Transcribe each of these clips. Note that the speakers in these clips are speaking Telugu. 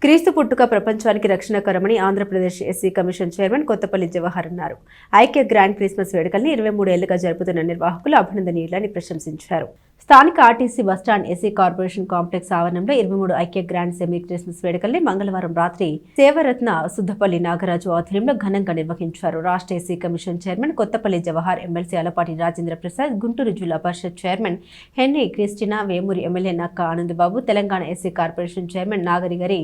క్రీస్తు పుట్టుక ప్రపంచానికి రక్షణకరమని Andhra Pradesh SC commission chairman Kothapalli Jawahar అన్నారు. ఐక్య గ్రాండ్ క్రిస్మస్ వేడుకల్ని 23 ఏళ్లుగా జరుపుతున్న నిర్వాహకులు అభినందనీయులని ప్రశంసించారు. స్థానిక RTC bus stand SC corporation complex ఆవరణంలో 23 ఐక్య గ్రాండ్ సెమీ క్రిస్మస్ వేడుకల్ని మంగళవారం రాత్రి సేవరత్న సుద్దపల్లి నాగరాజు ఆధ్వర్యంలో ఘనంగా నిర్వహించారు. రాష్ట్ర SC commission chairman Kothapalli Jawahar, MLC Alapati Rajendra Prasad, Guntur జిల్లా పరిషత్ chairman Henry Christina, Vemuri MLA Nakka Anandababu, Telangana SC corporation chairman Nagarigari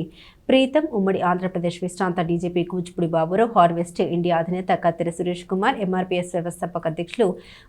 Preetham, ఉమ్మడి ఆంధ్రప్రదేశ్ విశ్రాంత DGP Kuchipudi Baburao, Harvest India అధినేత కత్తెర సురేష్ కుమార్, ఎంఆర్పీఎస్ వ్యవస్థాపక అధ్యక్షులు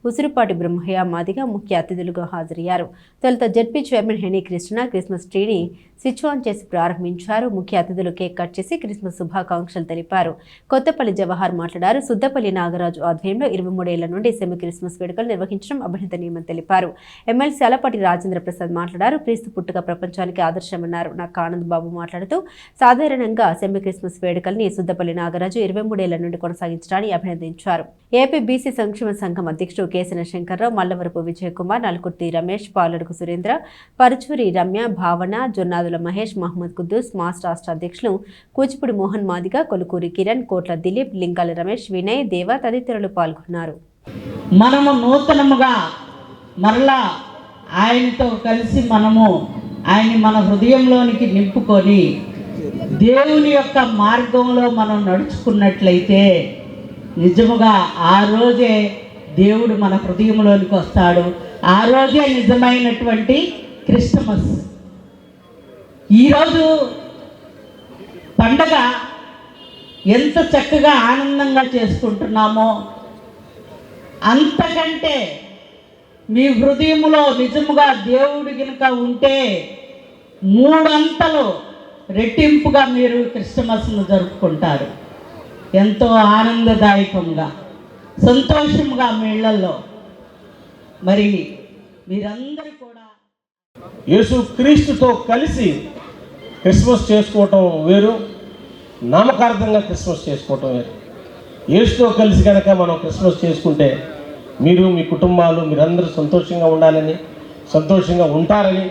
ఉసిరిపాటి బ్రహ్మయ్య మాదిగా ముఖ్య అతిథులుగా హాజరయ్యారు. తొలుత ZP chairman Henry Krishna Christmas ట్రీని స్విచ్ ఆన్ చేసి ప్రారంభించారు. ముఖ్య అతిథులు కేక్ కట్ చేసి క్రిస్మస్ శుభాకాంక్షలు తెలిపారు. కొత్తపల్లి జవహర్ మాట్లాడారు. సుద్దపల్లి నాగరాజు ఆధ్వర్యంలో 23 ఏళ్ల నుండి సెమీ క్రిస్మస్ వేడుకలు నిర్వహించడం అభినందనీయమని తెలిపారు. ఎమ్మెల్సీ అలపాటి రాజేంద్ర ప్రసాద్ మాట్లాడారు. క్రీస్తు పుట్టుక ప్రపంచానికి ఆదర్శమన్నారు. నక్క ఆనందబాబు మాట్లాడుతూ సాధారణంగా సెమీ క్రిస్మస్ వేడుకల్ని సుద్దపల్లి నాగరాజు 23 ఏళ్ల నుండి కొనసాగించడాన్ని అభినందించారు. ఏపీ బీసీ సంక్షేమ సంఘం అధ్యక్షుడు కేసన శంకర్రావు, మల్లవరపు విజయ్ కుమార్, నలుకుర్తి రమేష్, పాలడుగు సురేంద్ర, పరుచూరి రమ్య, భావన, జొన్నాదుల మహేష్, మహమ్మద్ కుద్దూస్, మాస్ రాష్ట్ర అధ్యక్షులు కూచిపూడి మోహన్ మాదిగా, కొలుకూరి కిరణ్, కోట్ల దిలీప్, లింగాల రమేష్, వినయ్, దేవ తదితరులు పాల్గొన్నారు. మనము నూతనముగా మరలా ఆయనతో కలిసి మనము ఆయన్ని మన హృదయంలోనికి నింపుకొని దేవుని యొక్క మార్గంలో మనం నడుచుకున్నట్లయితే నిజముగా ఆ రోజే దేవుడు మన హృదయంలోనికి వస్తాడు. ఆ రోజే నిజమైనటువంటి క్రిస్మస్. ఈరోజు పండగ ఎంత చక్కగా ఆనందంగా చేసుకుంటున్నామో అంతకంటే మీ హృదయంలో నిజముగా దేవుడు గనుక ఉంటే 3 అంతలు రెట్టింపుగా మీరు క్రిస్మస్ను జరుపుకుంటారు. ఎంతో ఆనందదాయకంగా, సంతోషంగా మీ ఇళ్లలో. మరి మీరందరూ కూడా యేసు క్రీస్తుతో కలిసి క్రిస్మస్ చేసుకోవటం వేరు, నామకార్థంగా క్రిస్మస్ చేసుకోవటం వేరు. యేసుతో కలిసి కనుక మనం క్రిస్మస్ చేసుకుంటే మీరు, మీ కుటుంబాలు, మీరందరూ సంతోషంగా ఉండాలని, సంతోషంగా ఉంటారని,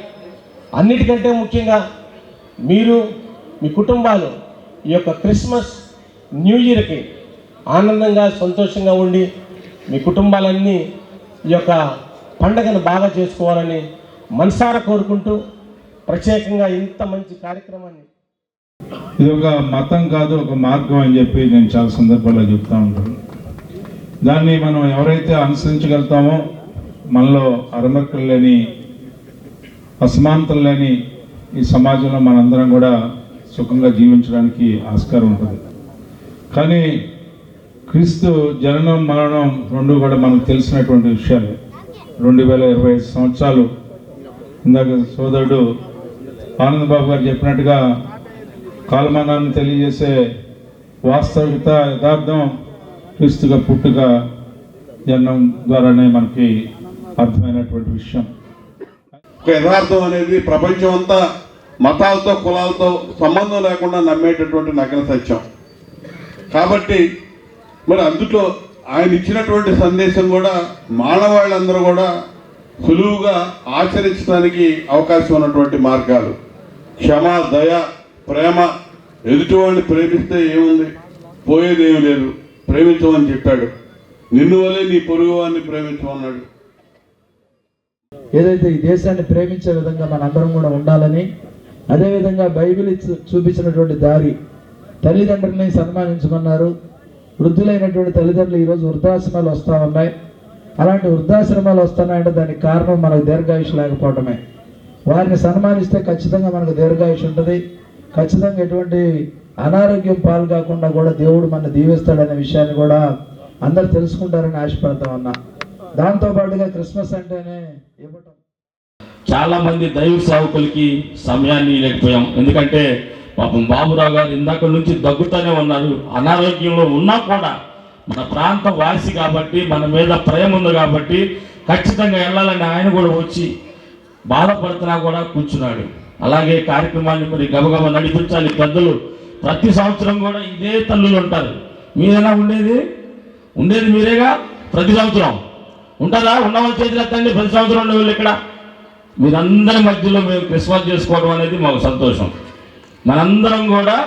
అన్నిటికంటే ముఖ్యంగా మీరు, మీ కుటుంబాలు ఈ యొక్క క్రిస్మస్ న్యూ ఇయర్కి ఆనందంగా, సంతోషంగా ఉండి మీ కుటుంబాలన్నీ ఈ యొక్క పండగను బాగా చేసుకోవాలని మనసారా కోరుకుంటూ, ప్రత్యేకంగా ఇంత మంచి కార్యక్రమాన్ని, ఇది ఒక మతం కాదు, ఒక మార్గం అని చెప్పి నేను చాలా సందర్భాల్లో చెప్తూ ఉంటాను. దాన్ని మనం ఎవరైతే అనుసరించగలుగుతామో మనలో అరమర్కలు లేని, అసమానతలు లేని ఈ సమాజంలో మనందరం కూడా సుఖంగా జీవించడానికి ఆస్కారం ఉంటుంది. కానీ క్రీస్తు జననం, మరణం రెండు కూడా మనకు తెలిసినటువంటి విషయాలు. 2025 సంవత్సరాలు ఇందాక సోదరుడు ఆనందబాబు గారు చెప్పినట్టుగా కాలమానాన్ని తెలియజేసే వాస్తవికత, యథార్థం క్రీస్తుగా పుట్టుక జననం ద్వారానే మనకి అర్థమైనటువంటి విషయం. యథార్థం అనేది ప్రపంచం అంతా మతాలతో, కులాలతో సంబంధం లేకుండా నమ్మేటటువంటి నగ్న సత్యం. కాబట్టి మరి అందులో ఆయన ఇచ్చినటువంటి సందేశం కూడా మానవాళ్ళందరూ కూడా సులువుగా ఆచరించడానికి అవకాశం ఉన్నటువంటి మార్గాలు. క్షమ, దయ, ప్రేమ. ఎదుటివాడిని ప్రేమిస్తే ఏముంది, పోయేది ఏమి లేదు. ప్రేమించమని చెప్పాడు. నిన్ను వలే నీ పొరుగు వారిని ప్రేమించమన్నాడు. ఏదైతే ఈ దేశాన్ని ప్రేమించే విధంగా మనందరం కూడా ఉండాలని, అదేవిధంగా బైబిల్ చూపించినటువంటి దారి, తల్లిదండ్రులని సన్మానించమన్నారు. వృద్ధులైనటువంటి తల్లిదండ్రులు ఈరోజు వృద్ధాశ్రమాలు వస్తూ ఉన్నాయి. అలాంటి వృద్ధాశ్రమాలు వస్తున్నాయంటే దానికి కారణం మనకు దీర్ఘాయుష్ లేకపోవడమే. వారిని సన్మానిస్తే ఖచ్చితంగా మనకు దీర్ఘాయుష్ ఉంటుంది. ఖచ్చితంగా ఎటువంటి అనారోగ్యం పాలు కాకుండా కూడా దేవుడు మన దీవిస్తాడనే విషయాన్ని కూడా అందరు తెలుసుకుంటారని ఆశపడతా ఉన్నా. దాంతోపాటుగా క్రిస్మస్ అంటేనే ఇవ్వటం. చాలామంది దైవ సేవకులకి సమయాన్ని లేకపోయాం. ఎందుకంటే పాపం బాబురావు గారు ఇందాక నుంచి దగ్గుతూనే ఉన్నారు. అనారోగ్యంలో ఉన్నా కూడా మన ప్రాంత వాసి కాబట్టి, మన మీద ప్రేమ ఉంది కాబట్టి ఖచ్చితంగా వెళ్ళాలని ఆయన కూడా వచ్చి బాధపడుతున్నా కూడా కూర్చున్నాడు. అలాగే కార్యక్రమాన్ని మరి గబగబ నడిపించాలి. పెద్దలు ప్రతి సంవత్సరం కూడా ఇదే తల్లులు ఉంటారు. మీరేనా ఉండేది మీరేగా. ప్రతి సంవత్సరం ఉంటుందా? ఉన్నవాళ్ళు చేతులు ఎత్తండి. ప్రతి సంవత్సరం ఉండేవాళ్ళు ఇక్కడ. మీరందరి మధ్యలో మేము క్రిస్మస్ చేసుకోవడం అనేది మాకు సంతోషం. మనందరం కూడా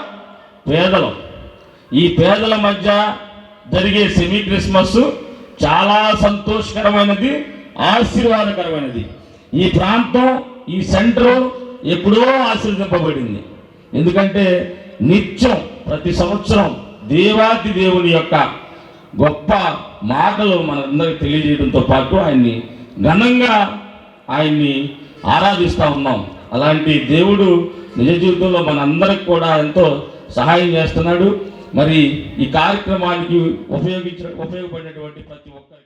పేదలం. ఈ పేదల మధ్య జరిగే సెమీ క్రిస్మస్ చాలా సంతోషకరమైనది, ఆశీర్వాదకరమైనది. ఈ ప్రాంతం, ఈ సెంటర్ ఎప్పుడో ఆశీర్వదింపబడింది. ఎందుకంటే నిత్యం ప్రతి సంవత్సరం దేవాది దేవుని యొక్క గొప్ప మాటలు మనందరికి తెలియజేయడంతో పాటు ఆయన్ని ఘనంగా ఆయన్ని ఆరాధిస్తూ ఉన్నాం. అలాంటి దేవుడు నిజ జీవితంలో మనందరికి కూడా ఎంతో సహాయం చేస్తున్నాడు. మరి ఈ కార్యక్రమానికి ఉపయోగపడినటువంటి ప్రతి ఒక్కరు